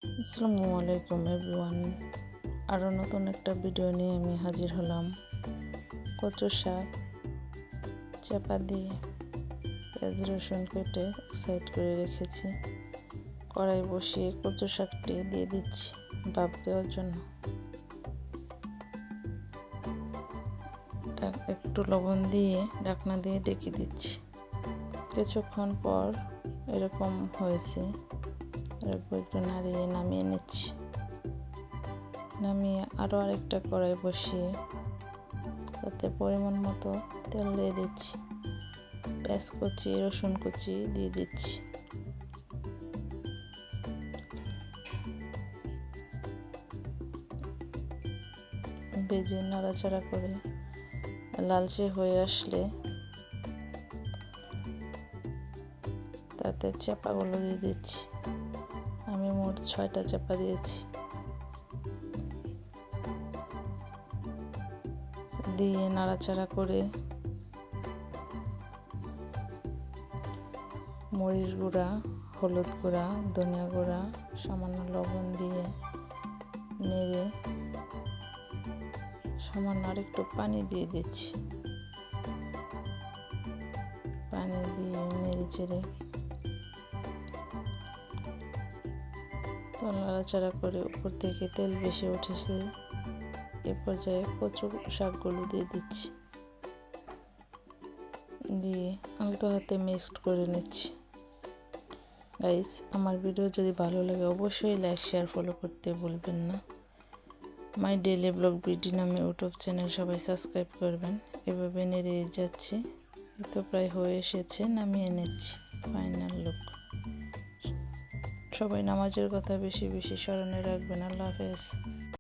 আসসালামু আলাইকুম এভরিওয়ান। আরও নতুন একটা ভিডিও নিয়ে আমি হাজির হলাম। কচু শাক চাপা দিয়ে পেঁয়াজ রসুন কেটে সাইড করে রেখেছি। কড়াই বসিয়ে কচু শাকটি দিয়ে দিচ্ছি ভাপ দেওয়ার জন্য। একটু লবণ দিয়ে ঢাকনা দিয়ে ডেকে দিচ্ছি। কিছুক্ষণ পর এরকম হয়েছে, একটু নাড়িয়ে নামিয়ে নিচ্ছি। নামিয়ে আরও আরেকটা কড়াই বসিয়ে তাতে পরিমাণ মতো তেল দিয়ে দিচ্ছি। পেঁয়াজ কুচি রসুন কুচি দিয়ে দিচ্ছি। ভেজে নাড়াচাড়া করে লালচে হয়ে আসলে তাতে চাপাগুলো দিয়ে দিচ্ছি। আমি মোট 6টা চাপা দিয়েছি। দিয়ে নাড়াচাড়া করে মরিচ গুঁড়া, হলুদ গুঁড়া, ধনিয়া গুঁড়া, সামান্য লবণ দিয়ে নেড়ে সামান্য আরেকটু পানি দিয়ে দিচ্ছি। পানি দিয়ে নেড়ে চেড়ে নাড়াচাড়া করে উপর থেকে তেল বেশি উঠেছে। এ পর্যায়ে কচু শাকগুলো দিয়ে দিচ্ছি। দিয়ে আলতো হাতে মিক্সড করে নিচ্ছি। গাইস, আমার ভিডিও যদি ভালো লাগে অবশ্যই লাইক শেয়ার ফলো করতে ভুলবেন না। মাই ডেইলি ব্লগ বিডি নামে ইউটিউব চ্যানেল সবাই সাবস্ক্রাইব করবেন। এভাবে নেড়ে যাচ্ছি। তো প্রায় হয়ে এসেছে, নামিয়ে নিচ্ছি। Final look. সবাই নামাজের কথা বেশি বেশি স্মরণে রাখবেন। আল্লাহ হাফেজ।